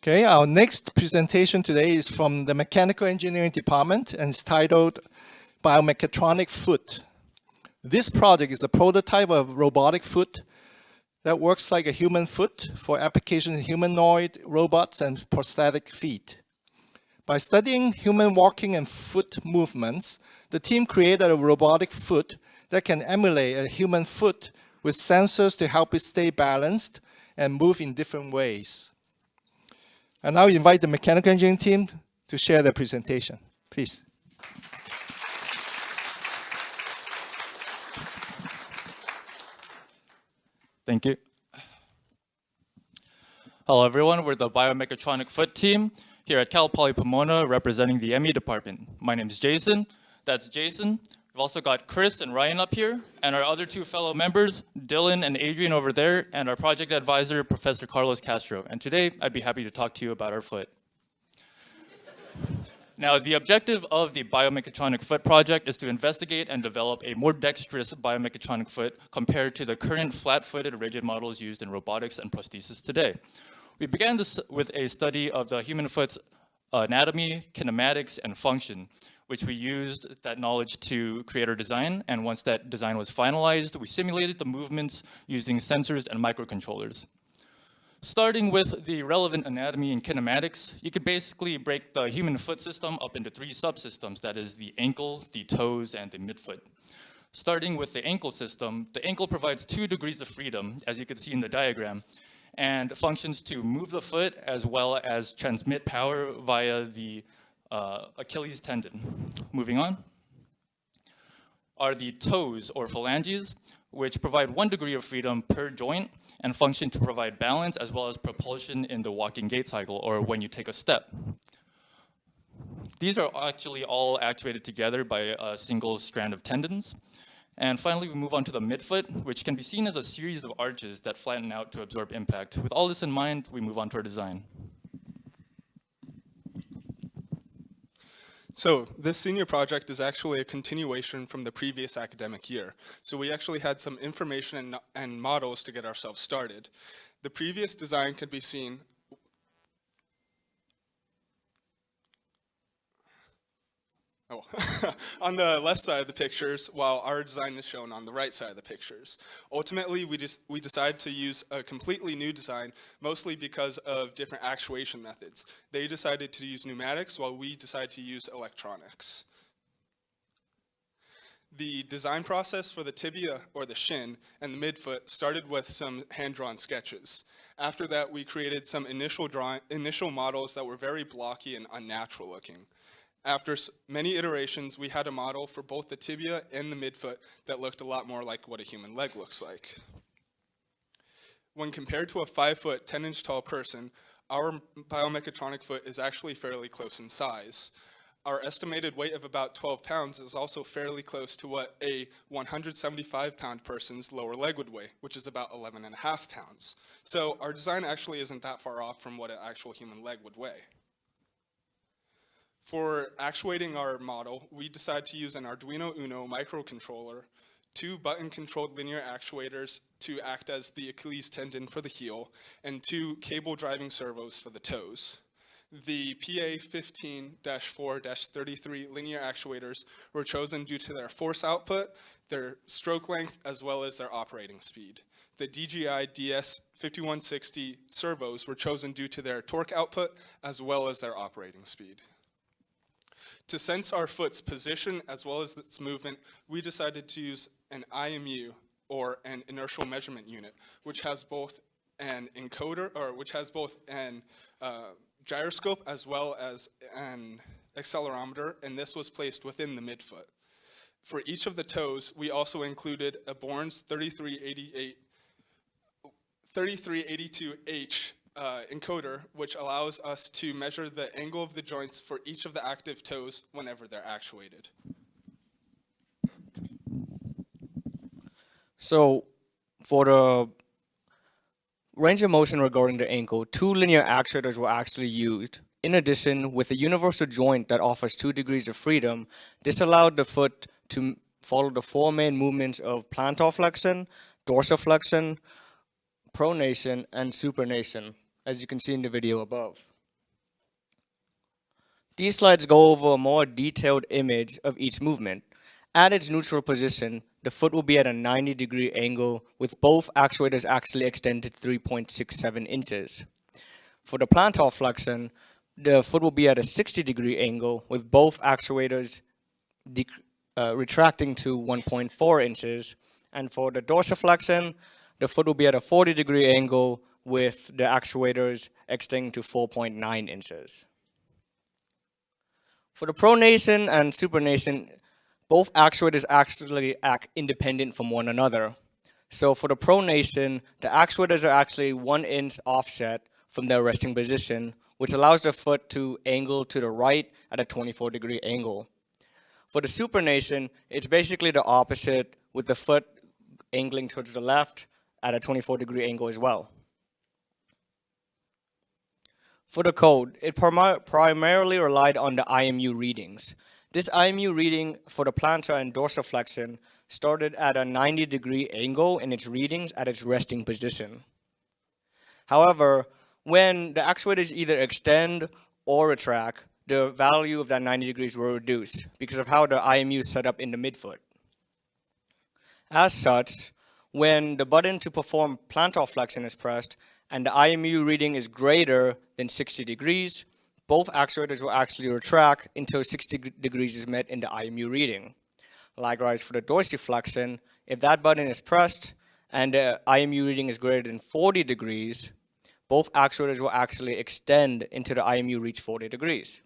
Okay, our next presentation today is from the Mechanical Engineering Department and is titled Biomechatronic Foot. This project is a prototype of a robotic foot that works like a human foot for application in humanoid robots and prosthetic feet. By studying human walking and foot movements, the team created a robotic foot that can emulate a human foot with sensors to help it stay balanced and move in different ways. I now invite the mechanical engineering team to share their presentation. Please. Thank you. Hello, everyone. We're the Biomechatronic Foot team here at Cal Poly Pomona representing the ME department. My name is Jason. That's Jason. We've also got Chris and Ryan up here, and our other two fellow members, Dylan and Adrian over there, and our project advisor, Professor Carlos Castro. And today, I'd be happy to talk to you about our foot. Now, the objective of the Biomechatronic Foot project is to investigate and develop a more dexterous biomechatronic foot compared to the current flat-footed rigid models used in robotics and prosthesis today. We began this with a study of the human foot's anatomy, kinematics, and function, which we used that knowledge to create our design. And once that design was finalized, we simulated the movements using sensors and microcontrollers. Starting with the relevant anatomy and kinematics, you could basically break the human foot system up into three subsystems, that is the ankle, the toes, and the midfoot. Starting with the ankle system, the ankle provides 2 degrees of freedom, as you can see in the diagram, and functions to move the foot as well as transmit power via the Achilles tendon. Moving on are the toes or phalanges, which provide 1 degree of freedom per joint and function to provide balance as well as propulsion in the walking gait cycle or when you take a step. These are actually all actuated together by a single strand of tendons. And finally, we move on to the midfoot, which can be seen as a series of arches that flatten out to absorb impact. With all this in mind, we move on to our design. So this senior project is actually a continuation from the previous academic year. So we actually had some information and models to get ourselves started. The previous design could be seen on the left side of the pictures, while our design is shown on the right side of the pictures. Ultimately, we decided to use a completely new design, mostly because of different actuation methods. They decided to use pneumatics, while we decided to use electronics. The design process for the tibia, or the shin, and the midfoot started with some hand-drawn sketches. After that, we created some initial models that were very blocky and unnatural looking. After many iterations, we had a model for both the tibia and the midfoot that looked a lot more like what a human leg looks like. When compared to a 5-foot, 10-inch tall person, our biomechatronic foot is actually fairly close in size. Our estimated weight of about 12 pounds is also fairly close to what a 175-pound person's lower leg would weigh, which is about 11.5 pounds. So our design actually isn't that far off from what an actual human leg would weigh. For actuating our model, we decided to use an Arduino Uno microcontroller, 2 button-controlled linear actuators to act as the Achilles tendon for the heel, and 2 cable driving servos for the toes. The PA15-4-33 linear actuators were chosen due to their force output, their stroke length, as well as their operating speed. The DJI DS5160 servos were chosen due to their torque output, as well as their operating speed. To sense our foot's position as well as its movement, we decided to use an IMU, or an inertial measurement unit, which has both an encoder, or which has both an gyroscope as well as an accelerometer, and this was placed within the midfoot. For each of the toes, we also included a Born's 3382H encoder, which allows us to measure the angle of the joints for each of the active toes whenever they're actuated. So for the range of motion regarding the ankle, 2 linear actuators were actually used. In addition, with a universal joint that offers 2 degrees of freedom, this allowed the foot to follow the 4 main movements of plantar flexion, dorsiflexion, pronation, and supination, as you can see in the video above. These slides go over a more detailed image of each movement. At its neutral position, the foot will be at a 90-degree angle with both actuators actually extended 3.67 inches. For the plantar flexion, the foot will be at a 60-degree angle with both actuators retracting to 1.4 inches. And for the dorsiflexion, the foot will be at a 40-degree angle with the actuators extending to 4.9 inches. For the pronation and supination, both actuators actually act independent from one another. So for the pronation, the actuators are actually 1 inch offset from their resting position, which allows the foot to angle to the right at a 24-degree angle. For the supination, it's basically the opposite, with the foot angling towards the left at a 24-degree angle as well. For the code, it primarily relied on the IMU readings. This IMU reading for the plantar and dorsiflexion started at a 90-degree angle in its readings at its resting position. However, when the actuators either extend or retract, the value of that 90 degrees will reduce because of how the IMU is set up in the midfoot. As such, when the button to perform plantar flexion is pressed and the IMU reading is greater than 60 degrees, both actuators will actually retract until 60 degrees is met in the IMU reading. Likewise, for the dorsiflexion, if that button is pressed and the IMU reading is greater than 40 degrees, both actuators will actually extend until the IMU reach 40 degrees.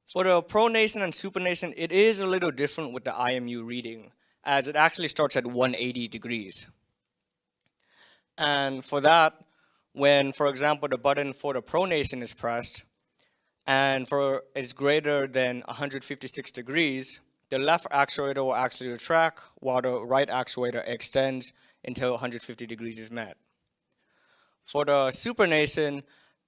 For the pronation and supination, it is a little different with the IMU reading, as it actually starts at 180 degrees. And for that, when, for example, the button for the pronation is pressed, and it's greater than 156 degrees, the left actuator will actually retract, while the right actuator extends until 150 degrees is met. For the supination,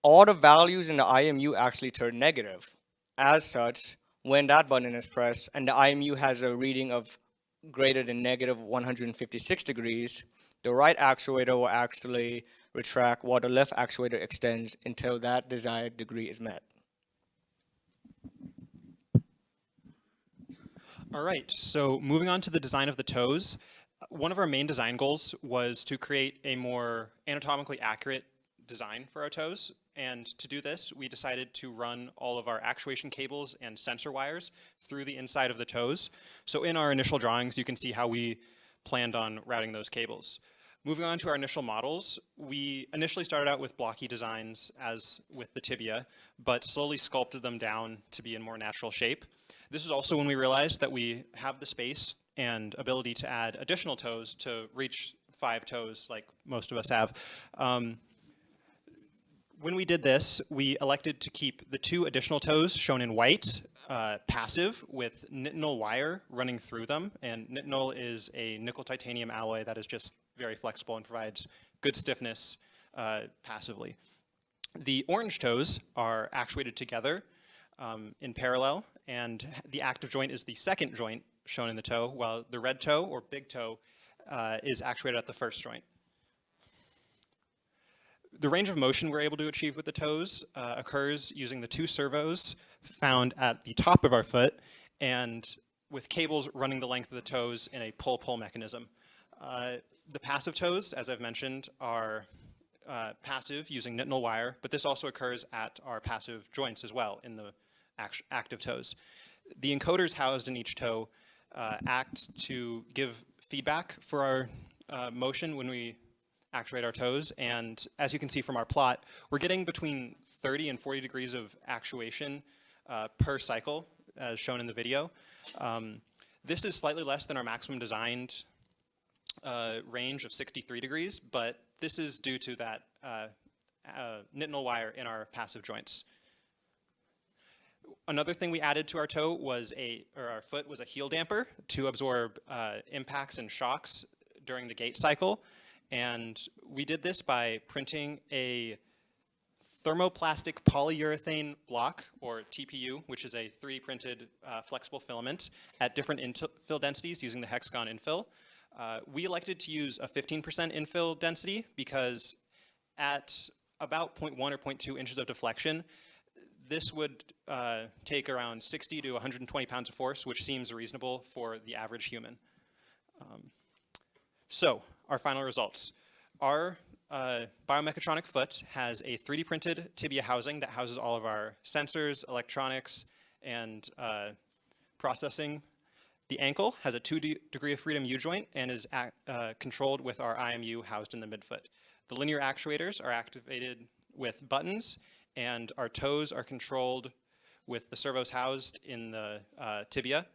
all the values in the IMU actually turn negative. As such, when that button is pressed and the IMU has a reading of greater than negative 156 degrees, the right actuator will actually retract while the left actuator extends until that desired degree is met. All right, so moving on to the design of the toes. One of our main design goals was to create a more anatomically accurate design for our toes. And to do this, we decided to run all of our actuation cables and sensor wires through the inside of the toes. So in our initial drawings, you can see how we planned on routing those cables. Moving on to our initial models, we initially started out with blocky designs as with the tibia, but slowly sculpted them down to be in more natural shape. This is also when we realized that we have the space and ability to add additional toes to reach 5 toes like most of us have. When we did this, we elected to keep the 2 additional toes shown in white, passive, with nitinol wire running through them. And nitinol is a nickel titanium alloy that is just very flexible and provides good stiffness passively. The orange toes are actuated together in parallel, and the active joint is the second joint shown in the toe, while the red toe, or big toe, is actuated at the first joint. The range of motion we're able to achieve with the toes occurs using the 2 servos found at the top of our foot and with cables running the length of the toes in a pull-pull mechanism. The passive toes, as I've mentioned, are passive using nitinol wire, but this also occurs at our passive joints as well in the active toes. The encoders housed in each toe act to give feedback for our motion when we actuate our toes, and as you can see from our plot, we're getting between 30 and 40 degrees of actuation per cycle, as shown in the video. This is slightly less than our maximum designed range of 63 degrees, but this is due to that nitinol wire in our passive joints. Another thing we added to our toe was our foot was a heel damper to absorb impacts and shocks during the gait cycle. And we did this by printing a thermoplastic polyurethane block, or TPU, which is a 3D printed flexible filament at different infill densities using the hexagon infill. We elected to use a 15% infill density because at about 0.1 or 0.2 inches of deflection. This would take around 60 to 120 pounds of force, which seems reasonable for the average human. So, our final results. Our biomechatronic foot has a 3D printed tibia housing that houses all of our sensors, electronics, and processing. The ankle has a 2-degree of freedom U-joint and is controlled with our IMU housed in the midfoot. The linear actuators are activated with buttons, and our toes are controlled with the servos housed in the tibia.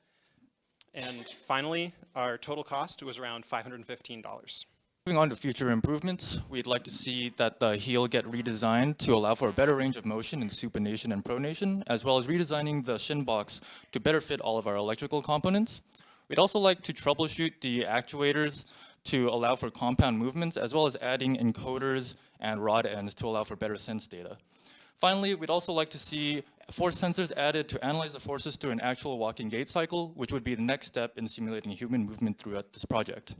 And finally, our total cost was around $515. Moving on to future improvements, we'd like to see that the heel get redesigned to allow for a better range of motion in supination and pronation, as well as redesigning the shin box to better fit all of our electrical components. We'd also like to troubleshoot the actuators to allow for compound movements, as well as adding encoders and rod ends to allow for better sense data. Finally, we'd also like to see force sensors added to analyze the forces through an actual walking gait cycle, which would be the next step in simulating human movement throughout this project.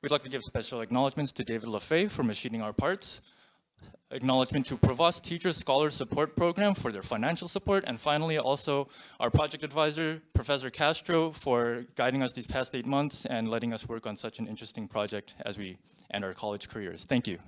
We'd like to give special acknowledgements to David LaFay for machining our parts, acknowledgement to Provost Teacher Scholar Support Program for their financial support, and finally also our project advisor, Professor Castro, for guiding us these past 8 months and letting us work on such an interesting project as we end our college careers. Thank you.